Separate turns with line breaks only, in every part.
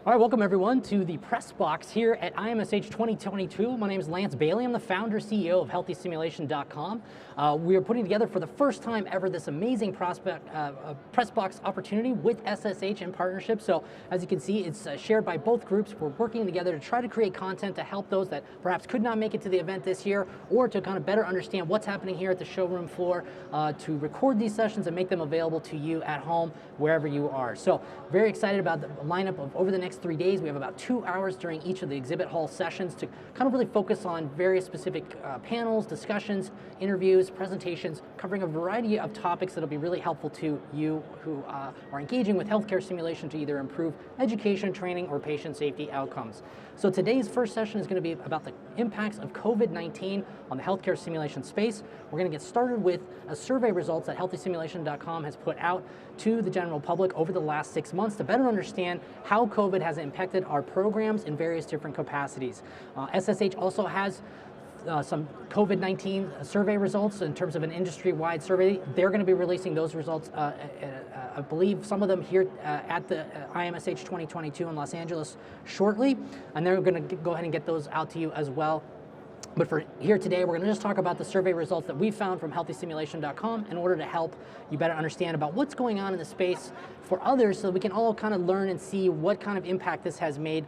All right, welcome everyone to the press box here at IMSH 2022. My name is Lance Bailey. I'm the founder, CEO of HealthySimulation.com. We are putting together for the first time ever this amazing press box opportunity with SSH in partnership. So as you can see, it's shared by both groups. We're working together to try to create content to help those that perhaps could not make it to the event this year, or to kind of better understand what's happening here at the showroom floor, to record these sessions and make them available to you at home, wherever you are. So very excited about the lineup of over the next 3 days. We have about 2 hours during each of the exhibit hall sessions to kind of really focus on various specific panels, discussions, interviews, presentations, covering a variety of topics that'll be really helpful to you who are engaging with healthcare simulation to either improve education, training, or patient safety outcomes. So today's first session is going to be about the impacts of COVID-19 on the healthcare simulation space. We're going to get started with a survey results that HealthySimulation.com has put out to the general public over the last 6 months to better understand how COVID has impacted our programs in various different capacities. SSH also has some COVID-19 survey results in terms of an industry-wide survey. They're going to be releasing those results, I believe some of them here at the IMSH 2022 in Los Angeles shortly, and they're going to go ahead and get those out to you as well. But for here today, we're going to just talk about the survey results that we found from HealthySimulation.com in order to help you better understand about what's going on in the space for others, so that we can all kind of learn and see what kind of impact this has made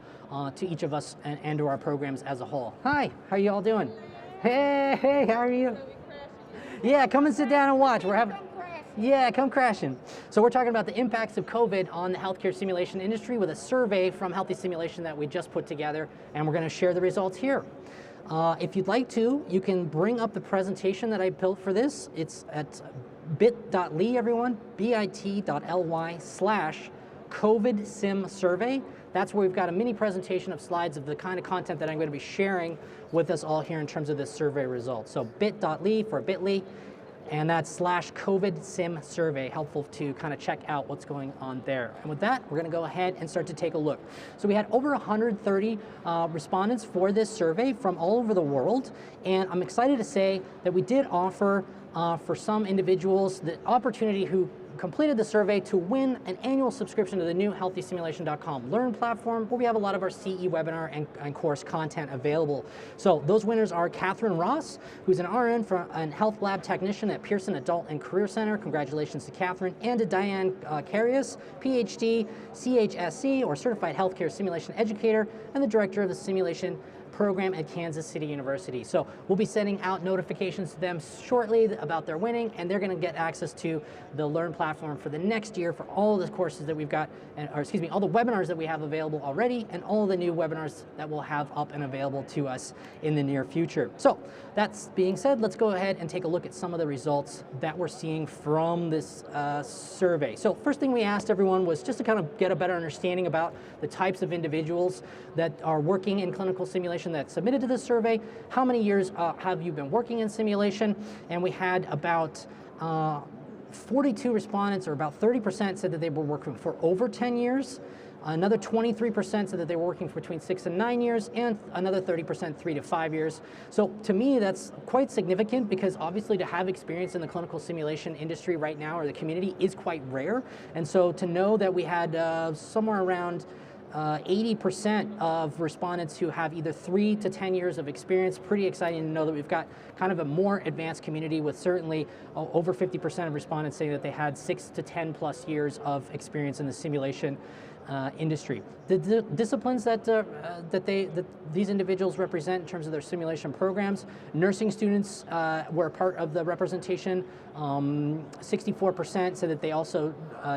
to each of us and to our programs as a whole. Hi, how are you all doing? Hey, how are you? Yeah, come and sit down and watch. We're having. Yeah, come crashing. So we're talking about the impacts of COVID on the healthcare simulation industry with a survey from Healthy Simulation that we just put together, and we're going to share the results here. If you'd like to, you can bring up the presentation that I built for this. It's at bit.ly, everyone, bit.ly/COVID Sim Survey. That's where we've got a mini presentation of slides of the kind of content that I'm going to be sharing with us all here in terms of this survey results. So bit.ly for bit.ly, and that's /COVID Sim Survey, helpful to kind of check out what's going on there. And with that, we're going to go ahead and start to take a look. So we had over 130 respondents for this survey from all over the world, and I'm excited to say that we did offer for some individuals the opportunity who completed the survey to win an annual subscription to the new HealthySimulation.com Learn platform, where we have a lot of our CE webinar and course content available. So those winners are Catherine Ross, who's an RN and health lab technician at Pearson Adult and Career Center. Congratulations to Catherine. And to Diane Carius, PhD, CHSC, or Certified Healthcare Simulation Educator, and the Director of the Simulation Program at Kansas City University. So we'll be sending out notifications to them shortly about their winning, and they're going to get access to the Learn platform for the next year for all the courses that we've got, or excuse me, all the webinars that we have available already, and all the new webinars that we'll have up and available to us in the near future. So that being said, let's go ahead and take a look at some of the results that we're seeing from this survey. So first thing we asked everyone was just to kind of get a better understanding about the types of individuals that are working in clinical simulation that submitted to this survey. How many years have you been working in simulation? And we had about 42 respondents, or about 30%, said that they were working for over 10 years. Another 23% said that they were working for between 6 and 9 years, and another 30% 3 to 5 years. So to me, that's quite significant, because obviously to have experience in the clinical simulation industry right now, or the community, is quite rare. And so to know that we had somewhere around 80% of respondents who have either 3 to 10 years of experience, pretty exciting to know that we've got kind of a more advanced community, with certainly over 50% of respondents saying that they had 6 to 10 plus years of experience in the simulation industry. The disciplines that these individuals represent in terms of their simulation programs: nursing students were a part of the representation. 64% said that they also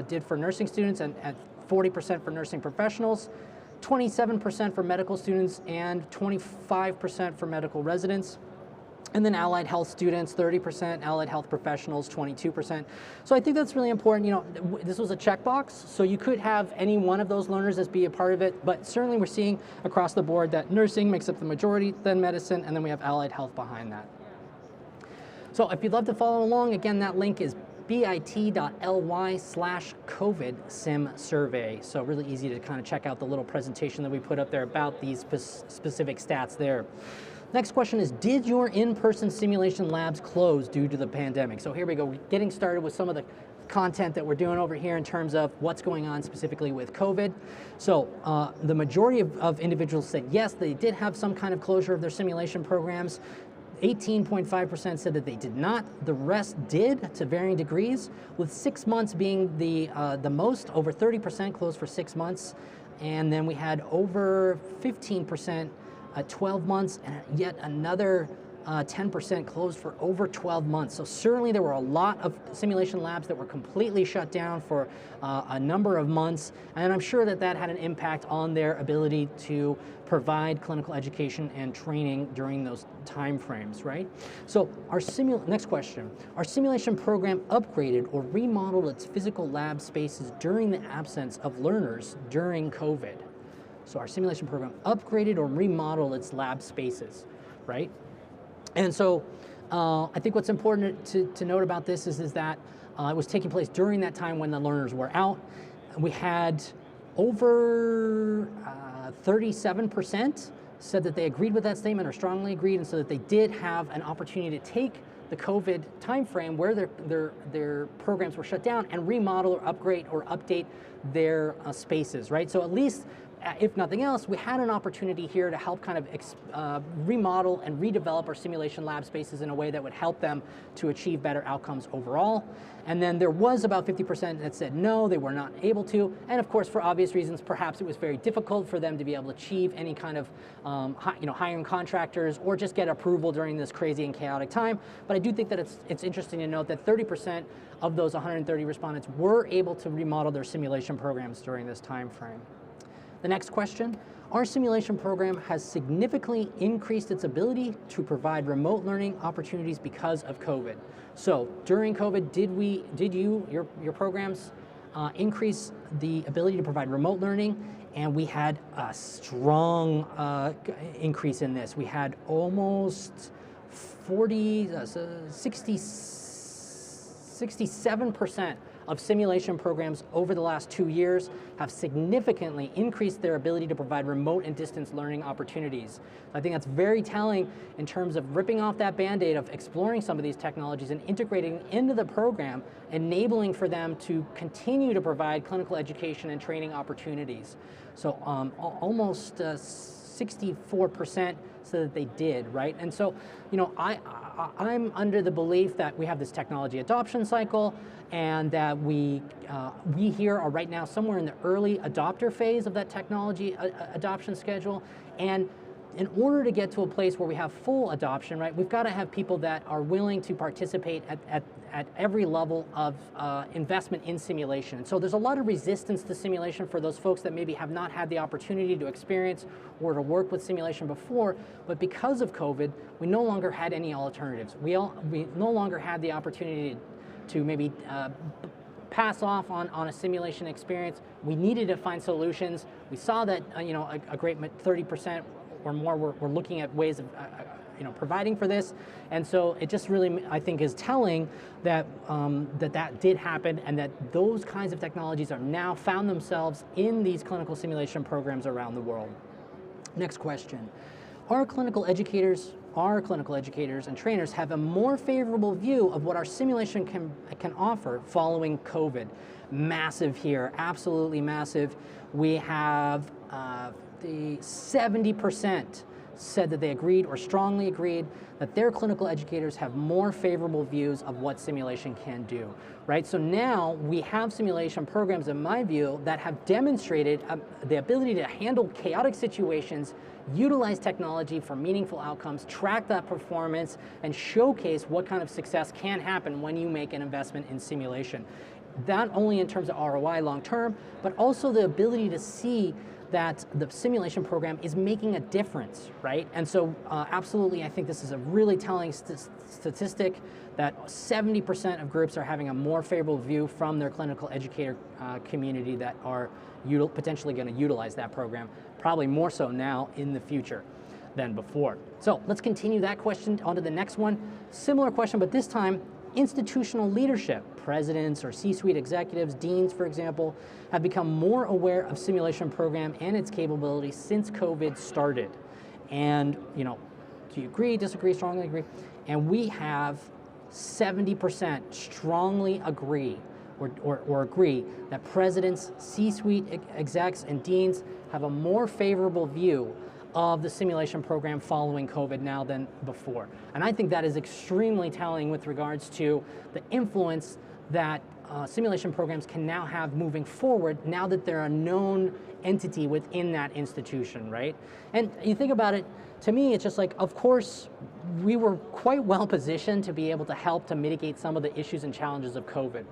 did for nursing students, and 40% for nursing professionals, 27% for medical students, and 25% for medical residents. And then allied health students, 30%, allied health professionals, 22%. So I think that's really important. You know, this was a checkbox, so you could have any one of those learners as be a part of it, but certainly we're seeing across the board that nursing makes up the majority, then medicine, and then we have allied health behind that. So if you'd love to follow along, again, that link is bit.ly/COVID Sim Survey. So really easy to kind of check out the little presentation that we put up there about these specific stats there. Next question is, did your in-person simulation labs close due to the pandemic? So here we go, getting started with some of the content that we're doing over here in terms of what's going on specifically with COVID. So the majority of individuals said yes, they did have some kind of closure of their simulation programs. 18.5% said that they did not. The rest did to varying degrees, with 6 months being the most. Over 30% closed for 6 months. And then we had over 15% 12 months, and yet another 10% closed for over 12 months. So certainly there were a lot of simulation labs that were completely shut down for a number of months, and I'm sure that that had an impact on their ability to provide clinical education and training during those time frames, right? So next question, our simulation program upgraded or remodeled its physical lab spaces during the absence of learners during COVID. So our simulation program upgraded or remodeled its lab spaces, right? And so I think what's important to note about this is that it was taking place during that time when the learners were out. We had over 37% said that they agreed with that statement or strongly agreed, and so that they did have an opportunity to take the COVID timeframe where their programs were shut down and remodel or upgrade or update their spaces, right? So at least, if nothing else, we had an opportunity here to help kind of remodel and redevelop our simulation lab spaces in a way that would help them to achieve better outcomes overall. And then there was about 50% that said no, they were not able to. And of course, for obvious reasons, perhaps it was very difficult for them to be able to achieve any kind of hiring contractors or just get approval during this crazy and chaotic time. But I do think that it's interesting to note that 30% of those 130 respondents were able to remodel their simulation programs during this time frame. The next question, our simulation program has significantly increased its ability to provide remote learning opportunities because of COVID. So during COVID, did your programs increase the ability to provide remote learning? And we had a strong increase in this. We had almost 67% of simulation programs over the last 2 years have significantly increased their ability to provide remote and distance learning opportunities. I think that's very telling in terms of ripping off that Band-Aid of exploring some of these technologies and integrating into the program, enabling for them to continue to provide clinical education and training opportunities. So almost 64% said that they did, right? And so, I'm under the belief that we have this technology adoption cycle, and that we here are right now somewhere in the early adopter phase of that technology adoption schedule. And in order to get to a place where we have full adoption, right, we've got to have people that are willing to participate at every level of investment in simulation. And so there's a lot of resistance to simulation for those folks that maybe have not had the opportunity to experience or to work with simulation before, but because of COVID, we no longer had any alternatives. We no longer had the opportunity to maybe pass off on a simulation experience. We needed to find solutions. We saw that a great 30% or more were looking at ways of providing for this, and so it just really, I think, is telling that that did happen, and that those kinds of technologies are now found themselves in these clinical simulation programs around the world. Next question. Our clinical educators and trainers have a more favorable view of what our simulation can offer following COVID. Massive here, absolutely massive. We have the 70% said that they agreed or strongly agreed that their clinical educators have more favorable views of what simulation can do, right? So now we have simulation programs, in my view, that have demonstrated the ability to handle chaotic situations, utilize technology for meaningful outcomes, track that performance, and showcase what kind of success can happen when you make an investment in simulation. Not only in terms of ROI long term, but also the ability to see that the simulation program is making a difference, right? And so absolutely, I think this is a really telling statistic that 70% of groups are having a more favorable view from their clinical educator community that are potentially going to utilize that program, probably more so now in the future than before. So let's continue that question on to the next one. Similar question, but this time, institutional leadership. Presidents or C-suite executives, deans, for example, have become more aware of simulation program and its capabilities since COVID started. And, do you agree, disagree, strongly agree? And we have 70% strongly agree or agree that presidents, C-suite execs, and deans have a more favorable view of the simulation program following COVID now than before. And I think that is extremely telling with regards to the influence that simulation programs can now have moving forward now that they're a known entity within that institution, right? And you think about it, to me, it's just like, of course, we were quite well positioned to be able to help to mitigate some of the issues and challenges of COVID.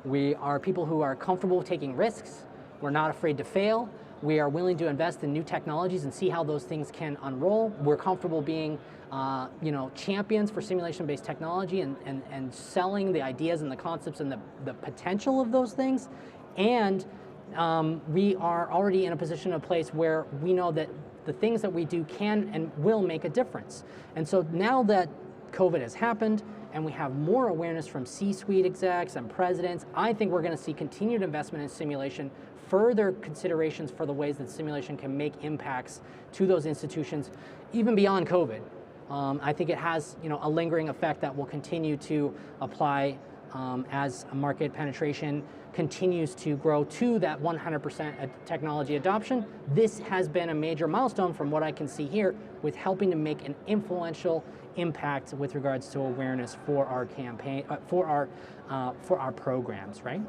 We are people who are comfortable taking risks. We're not afraid to fail. We are willing to invest in new technologies and see how those things can unroll. We're comfortable being champions for simulation-based technology and selling the ideas and the concepts and the potential of those things. And we are already in a position, a place where we know that the things that we do can and will make a difference. And so now that COVID has happened and we have more awareness from C-suite execs and presidents, I think we're going to see continued investment in simulation, further considerations for the ways that simulation can make impacts to those institutions, even beyond COVID. I think it has a lingering effect that will continue to apply as market penetration continues to grow to that 100% technology adoption. This has been a major milestone from what I can see here with helping to make an influential impact with regards to awareness for our campaign, for our programs, right?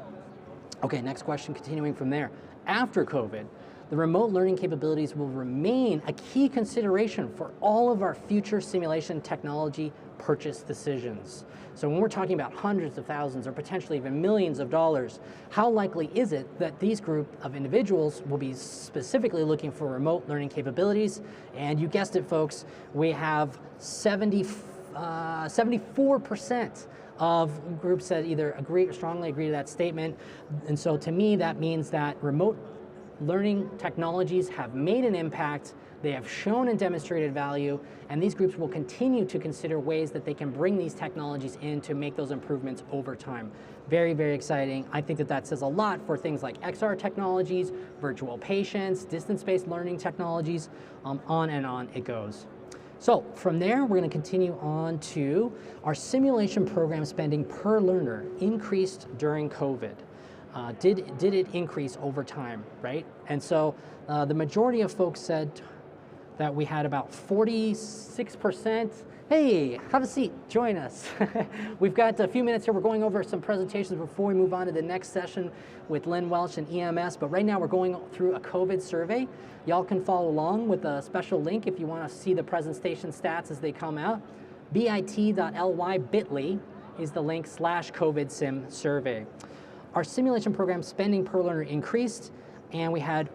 Okay, next question, continuing from there. After COVID, the remote learning capabilities will remain a key consideration for all of our future simulation technology purchase decisions. So when we're talking about hundreds of thousands or potentially even millions of dollars, how likely is it that these group of individuals will be specifically looking for remote learning capabilities? And you guessed it, folks, we have 74% of groups that either agree or strongly agree to that statement. And so to me, that means that remote learning technologies have made an impact, they have shown and demonstrated value, and these groups will continue to consider ways that they can bring these technologies in to make those improvements over time. Very, very exciting. I think that that says a lot for things like XR technologies, virtual patients, distance-based learning technologies, on and on it goes. So from there, we're going to continue on to our simulation program spending per learner increased during COVID. Did it increase over time, right? And so the majority of folks said that we had about 46%. Hey, have a seat, join us. We've got a few minutes here. We're going over some presentations before we move on to the next session with Lynn Welch and EMS, but right now we're going through a COVID survey. Y'all can follow along with a special link if you want to see the presentation stats as they come out. bit.ly is the link /COVID sim survey. Our simulation program spending per learner increased, and we had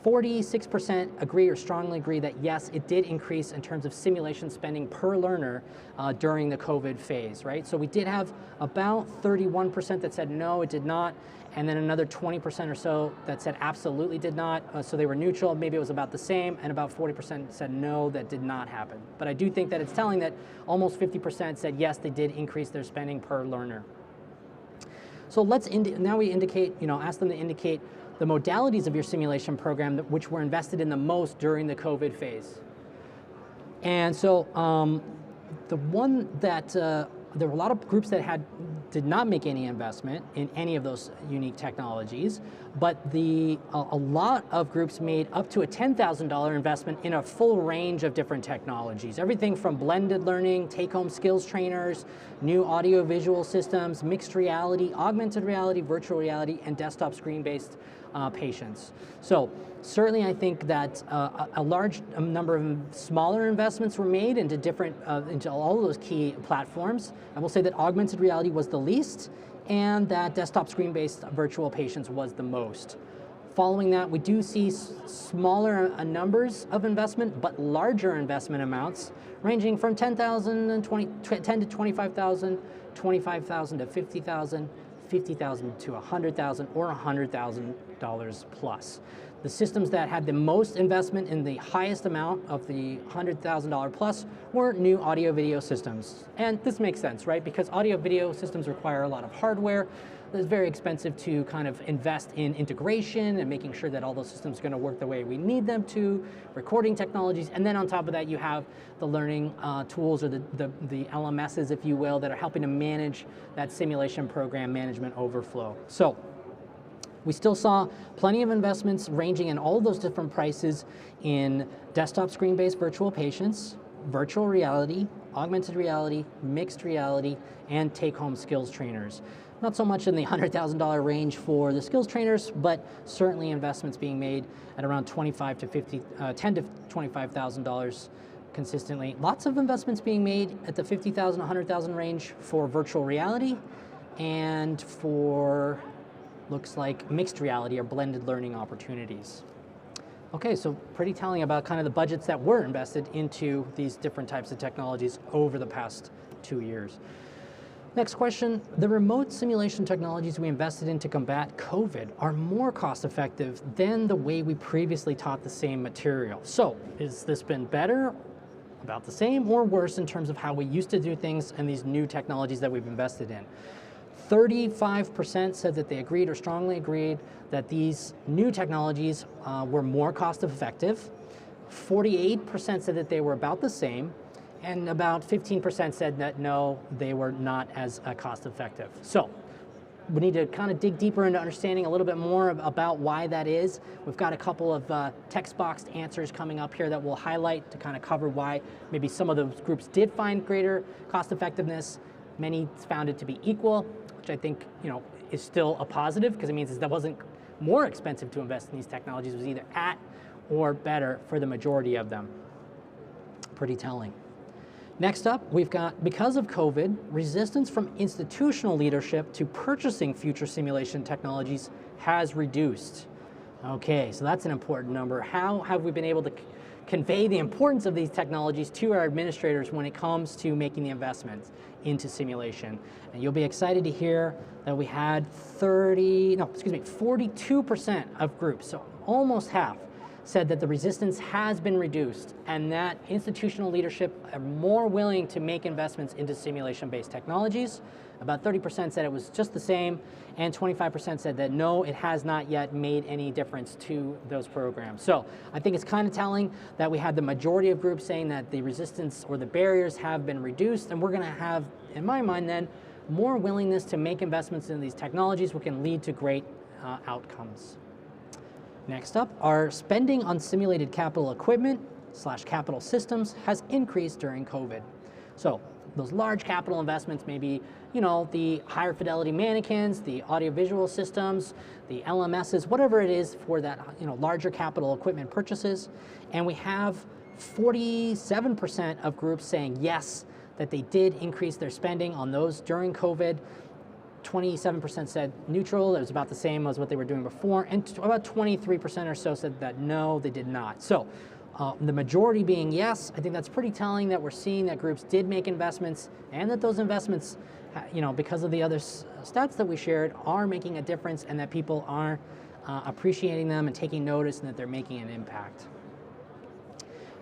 46% agree or strongly agree that yes, it did increase in terms of simulation spending per learner during the COVID phase, right? So we did have about 31% that said no, it did not, and then another 20% or so that said absolutely did not. So they were neutral, maybe it was about the same, and about 40% said no, that did not happen. But I do think that it's telling that almost 50% said yes, they did increase their spending per learner. So let's now we indicate, ask them to indicate the modalities of your simulation program which were invested in the most during the COVID phase. And so the one that, there were a lot of groups that did not make any investment in any of those unique technologies, but a lot of groups made up to a $10,000 investment in a full range of different technologies. Everything from blended learning, take-home skills trainers, new audio-visual systems, mixed reality, augmented reality, virtual reality, and desktop screen-based patients. So certainly I think that a large number of smaller investments were made into into all of those key platforms. I will say that augmented reality was the least, and that desktop screen-based virtual patients was the most. Following that, we do see smaller numbers of investment, but larger investment amounts, ranging from $10,000 to $25,000, $25,000 to $50,000, $50,000 to $100,000, or $100,000 plus. The systems that had the most investment in the highest amount of the $100,000 plus were new audio-video systems. And this makes sense, right? Because audio-video systems require a lot of hardware. it's very expensive to kind of invest in integration and making sure that all those systems are going to work the way we need them to, recording technologies, and then on top of that you have the learning tools, or the LMSs, if you will, that are helping to manage that simulation program management overflow. So we still saw plenty of investments ranging in all those different prices in desktop screen-based virtual patients, virtual reality, augmented reality, mixed reality, and take-home skills trainers. Not so much in the $100,000 range for the skills trainers, but certainly investments being made at around $10 to $25,000 consistently. Lots of investments being made at the $50,000, $100,000 range for virtual reality, and for, looks like, mixed reality or blended learning opportunities. Okay, so pretty telling about kind of the budgets that were invested into these different types of technologies over the past 2 years. Next question, the remote simulation technologies we invested in to combat COVID are more cost effective than the way we previously taught the same material. So, has this been better, about the same, or worse in terms of how we used to do things and these new technologies that we've invested in? 35% said that they agreed or strongly agreed that these new technologies were more cost effective. 48% said that they were about the same, and about 15% said that no, they were not as cost effective. So we need to kind of dig deeper into understanding a little bit more about why that is. We've got a couple of text boxed answers coming up here that we'll highlight to kind of cover why maybe some of those groups did find greater cost effectiveness. Many found it to be equal, which I think, you know, is still a positive, because it means that wasn't more expensive to invest in these technologies. It was either at or better for the majority of them. Pretty telling. Next up, we've got, because of COVID, resistance from institutional leadership to purchasing future simulation technologies has reduced. Okay, so that's an important number. How have we been able to convey the importance of these technologies to our administrators when it comes to making the investments into simulation? And you'll be excited to hear that we had 42% of groups, so almost half, said that the resistance has been reduced and that institutional leadership are more willing to make investments into simulation-based technologies. About 30% said it was just the same, and 25% said that no, it has not yet made any difference to those programs. So I think it's kind of telling that we had the majority of groups saying that the resistance or the barriers have been reduced, and we're going to have, in my mind then, more willingness to make investments in these technologies, which can lead to great outcomes. Next up, our spending on simulated capital equipment / capital systems has increased during COVID. So those large capital investments, maybe, you know, the higher fidelity mannequins, the audiovisual systems, the LMSs, whatever it is for that, you know, larger capital equipment purchases. And we have 47% of groups saying yes, that they did increase their spending on those during COVID. 27% said neutral, it was about the same as what they were doing before, and about 23% or so said that no, they did not. So the majority being yes, I think that's pretty telling that we're seeing that groups did make investments, and that those investments, you know, because of the other stats that we shared, are making a difference, and that people are appreciating them and taking notice, and that they're making an impact.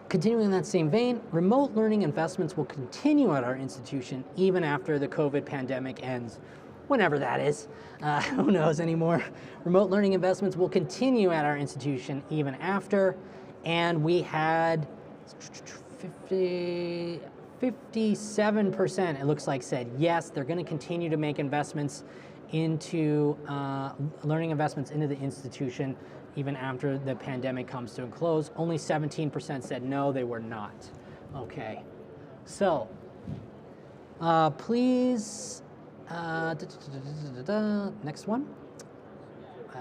Continuing in that same vein, remote learning investments will continue at our institution even after the COVID pandemic ends. Whenever that is, who knows anymore. Remote learning investments will continue at our institution even after, and we had 57%, it looks like, said yes, they're going to continue to make investments into learning investments into the institution even after the pandemic comes to a close. Only 17% said no, they were not. Okay, so please, next one.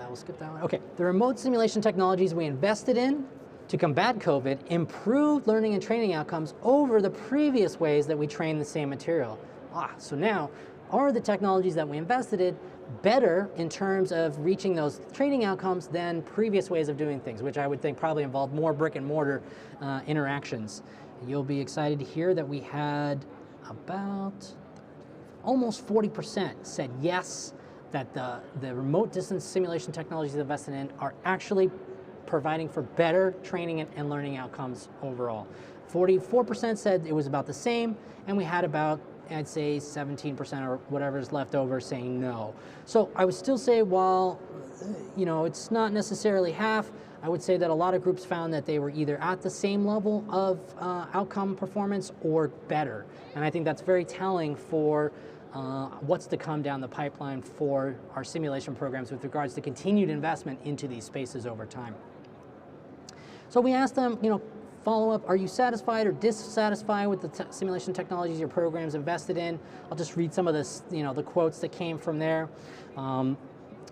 We'll skip that one. Okay, the remote simulation technologies we invested in to combat COVID improved learning and training outcomes over the previous ways that we trained the same material. So now, are the technologies that we invested in better in terms of reaching those training outcomes than previous ways of doing things, which I would think probably involved more brick and mortar interactions? You'll be excited to hear that we had about almost 40% said yes, that the remote distance simulation technologies invested in are actually providing for better training and learning outcomes overall. 44% said it was about the same, and we had about I'd say 17% or whatever is left over saying no. So I would still say, while it's not necessarily half, I would say that a lot of groups found that they were either at the same level of outcome performance or better. And I think that's very telling for what's to come down the pipeline for our simulation programs with regards to continued investment into these spaces over time. So we asked them, follow up, are you satisfied or dissatisfied with the simulation technologies your program's invested in? I'll just read some of this, the quotes that came from there.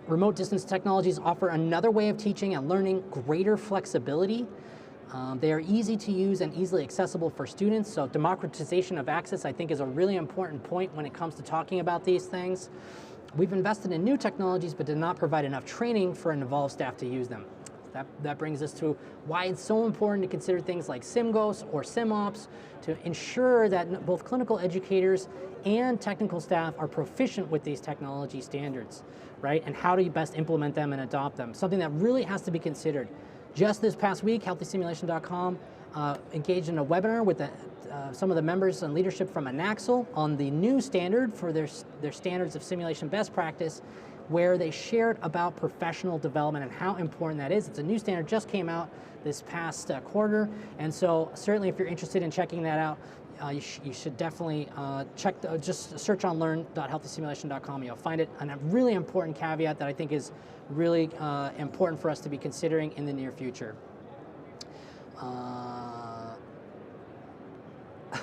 Remote distance technologies offer another way of teaching and learning, greater flexibility. They are easy to use and easily accessible for students, so democratization of access, I think, is a really important point when it comes to talking about these things. We've invested in new technologies but did not provide enough training for involved staff to use them. That brings us to why it's so important to consider things like SimGhosts or SimOps to ensure that both clinical educators and technical staff are proficient with these technology standards, right? And how do you best implement them and adopt them? Something that really has to be considered. Just this past week, healthysimulation.com engaged in a webinar with some of the members and leadership from Anaxel on the new standard for their standards of simulation best practice, where they shared about professional development and how important that is. It's a new standard, just came out this past quarter, and so certainly if you're interested in checking that out, you should definitely just search on learn.healthysimulation.com. You'll find it, and a really important caveat that I think is really important for us to be considering in the near future.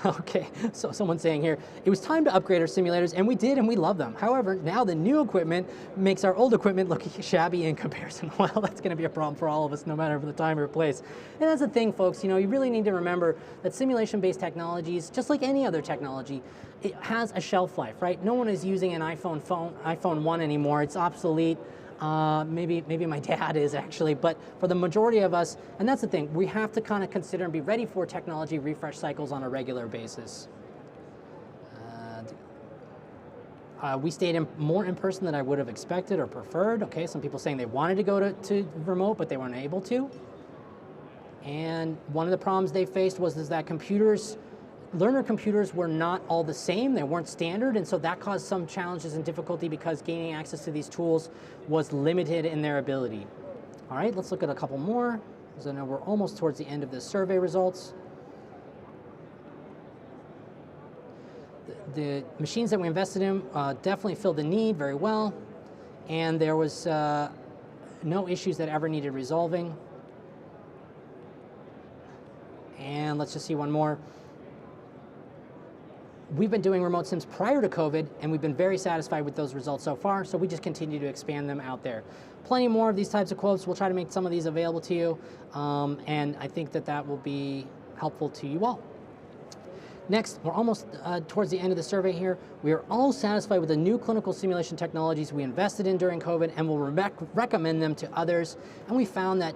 Okay, so someone's saying here, it was time to upgrade our simulators, and we did, and we love them. However, now the new equipment makes our old equipment look shabby in comparison. Well, that's going to be a problem for all of us, no matter the time or place. And that's the thing, folks, you really need to remember that simulation-based technologies, just like any other technology, it has a shelf life, right? No one is using an iPhone 1 anymore. It's obsolete. Maybe my dad is actually, but for the majority of us, and that's the thing, we have to kind of consider and be ready for technology refresh cycles on a regular basis. We stayed more in person than I would have expected or preferred. Okay, some people saying they wanted to go to remote, but they weren't able to. And one of the problems they faced was that learner computers were not all the same, they weren't standard, and so that caused some challenges and difficulty because gaining access to these tools was limited in their ability. All right, let's look at a couple more, because I know we're almost towards the end of the survey results. The machines that we invested in definitely filled the need very well, and there was no issues that ever needed resolving. And let's just see one more. We've been doing remote sims prior to COVID, and we've been very satisfied with those results so far, so we just continue to expand them out there. Plenty more of these types of quotes. We'll try to make some of these available to you, and I think that will be helpful to you all. Next, we're almost towards the end of the survey here. We are all satisfied with the new clinical simulation technologies we invested in during COVID and will recommend them to others, and we found that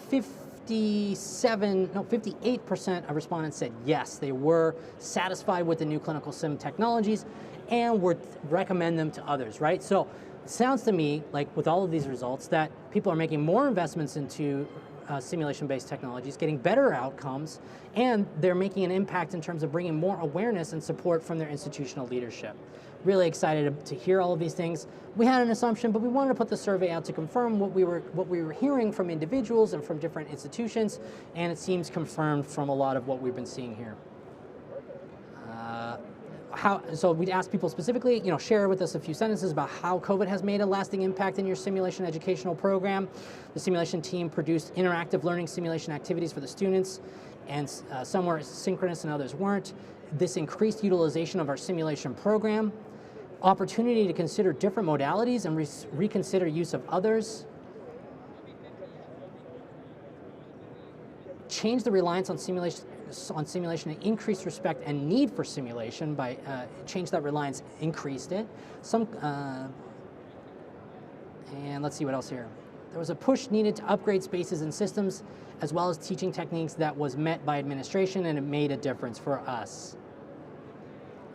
58% of respondents said yes, they were satisfied with the new clinical sim technologies and would recommend them to others, right? So it sounds to me like with all of these results that people are making more investments into simulation-based technologies, getting better outcomes, and they're making an impact in terms of bringing more awareness and support from their institutional leadership. Really excited to hear all of these things. We had an assumption, but we wanted to put the survey out to confirm what we were hearing from individuals and from different institutions, and it seems confirmed from a lot of what we've been seeing here. So we'd ask people specifically, share with us a few sentences about how COVID has made a lasting impact in your simulation educational program. The simulation team produced interactive learning simulation activities for the students, and some were synchronous and others weren't. This increased utilization of our simulation program, opportunity to consider different modalities and reconsider use of others, change the reliance on simulation and increased respect and need for simulation by change that reliance, increased it. And let's see what else here. There was a push needed to upgrade spaces and systems as well as teaching techniques that was met by administration, and it made a difference for us.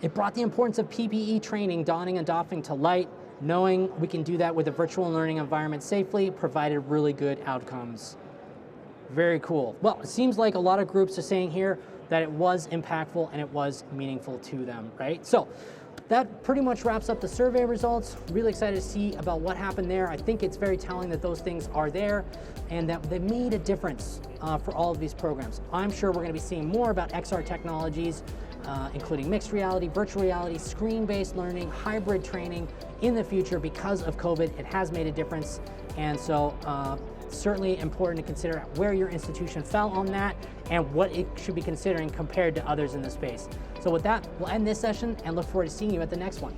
It brought the importance of PPE training, donning and doffing to light, knowing we can do that with a virtual learning environment safely, provided really good outcomes. Very cool. Well, it seems like a lot of groups are saying here, that it was impactful and it was meaningful to them, right? So that pretty much wraps up the survey results. Really excited to see about what happened there. I think it's very telling that those things are there and that they made a difference for all of these programs. I'm sure we're going to be seeing more about XR technologies, including mixed reality, virtual reality, screen-based learning, hybrid training in the future because of COVID. It has made a difference, and so certainly important to consider where your institution fell on that and what it should be considering compared to others in the space. So with that, we'll end this session and look forward to seeing you at the next one.